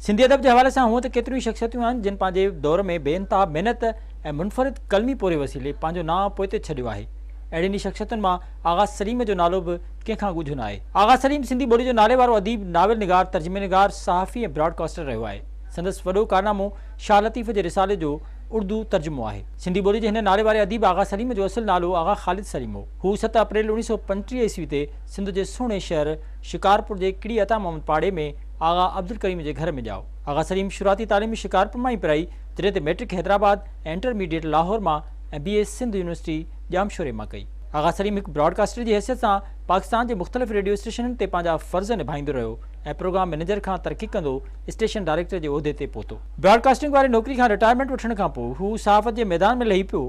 सिंधी अदब के हवाले से हूँ तो केतरी शख्सियतूं आहिनि जिन पंहिंजे दौर में बेइंतहा मेहनत ऐं मुनफरिद कलमी पोरे वसीले पंहिंजो नाम पोइते छॾियो आहे। अहिड़ियुनि शख्सियतुनि मां आगा सलीम जो नालो बि कंहिंखां ॻुझो न आहे। आगा सलीम सिंधी ॿोली जो नाले वारो अदीब, नाविल निगार, तर्जुमे निगार, सहाफ़ी ऐं ब्रॉडकास्टर रहियो आहे। संदसि वॾो कारनामो शाह लतीफ़ जे रिसाले जो उर्दू तर्जुमो आहे। सिंधी ॿोली जे हिन नाले वारे अदीब आगा सलीम जो असुलु नालो आगा ख़ालिद सलीम हो। हू 7 अप्रैल 1935 ईस्वी ते सिंध जे सुहिणे शहर शिकारपुर जे किड़ी अता मोहम्मद पाड़े में आगा अब्दुल करीम जे घर में ॼाओ। आगा सलीम शुरूआती तालीम शिकारपुर मां ई पिराई, जॾहिं ते मैट्रिक हैदराबाद ऐं इंटरमीडिएट लाहौर मां ऐं BA सिंध यूनिवर्सिटी जामशोरे मां कई। आगा सलीम हिकु ब्रॉडकास्टर जी हैसियत सां पाकिस्तान जे मुख़्तलिफ़ रेडियो स्टेशननि ते पंहिंजा फ़र्ज़ निभाईंदो रहियो ऐं प्रोग्राम मैनेजर खां तरक़ी कंदो स्टेशन डायरेक्टर जे उहिदे ते पहुतो। ब्रॉडकास्टिंग वारी नौकरी खां रिटायरमेंट वठण खां पोइ हू सहाफ़त जे मैदान में लही पियो।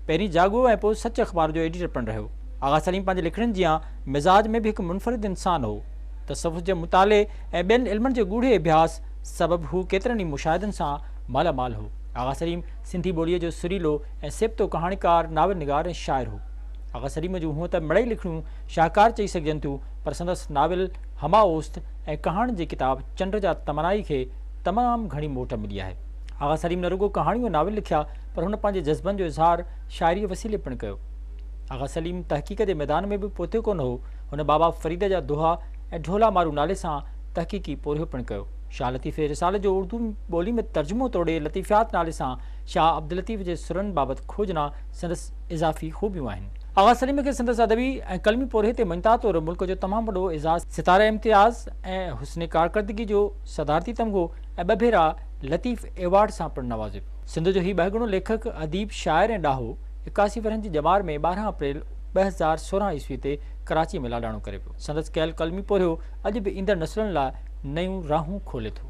पहिरीं जाॻो ऐं पोइ सच अख़बार जो एडिटर पिणु रहियो। आगा सलीम पंहिंजे लिखणनि जी मिज़ाज में बि हिकु मुनफ़रिद इंसान हो। तसव्वुफ़ जे मुताले ऐं ॿियनि इल्मनि जे गूढ़े अभ्यास सबबि हू केतिरनि ई मुशाहिदनि सां मालामाल हो। आगा सलीम सिंधी ॿोलीअ जो सुरीलो ऐं सिबतो कहाणीकार, नाविल निगार ऐं शाइर हो। आगा सलीम जूं हूअं त मिड़ई लिखणियूं शाहकार चई सघजनि थियूं, पर संदसि नाविल हमा ओस्त ऐं कहाणी जी किताब चंड जा तमनाई खे तमामु घणी मोट मिली आहे। आगा सलीम न रुगो कहाणियूं नाविल लिखिया, पर हुन पंहिंजे जज़्बनि जो इज़हार शाइरी वसीले पिणु कयो। आगा सलीम तहक़ीक़ जे मैदान में बि पोथियो कोन हो। हुन बाबा फ़रीद जा दोहा ऐं ढोला मारू नाले सां तहक़ीक़ी पोरियो पिणु कयो। शाह लतीफ़ रिसाले जो उर्दू ॿोली में तर्जुमो तोड़े लतीफ़ियात नाले सां शाह अब्दुल लतीफ़ जे सुरनि बाबति खोजना संदसि इज़ाफ़ी ख़ूबियूं आहिनि। आगा सलीम खे संदसि अदबी ऐं कलमी पोरे ते मञता तौरु मुल्क जो तमामु वॾो एज़ाज़ सितारे इम्तियाज़ ऐं हुस्न कारकर्दगी जो सदारती तमग़ो ऐं 2 भेरा लतीफ़ एवार्ड सां पिणु नवाज़ियो। सिंध जो ही बहिगुणो लेखक, अदीब, शाइर ऐं ॾाहो 81 वरहनि जी ॼमार में 12 अप्रैल 2016 ईस्वी ते कराची में लाॾाणो करे पियो। संदसि कयल कलमी पोरियो अॼु बि ईंदड़ नसलुनि लाइ नयूं राहूं खोले थो।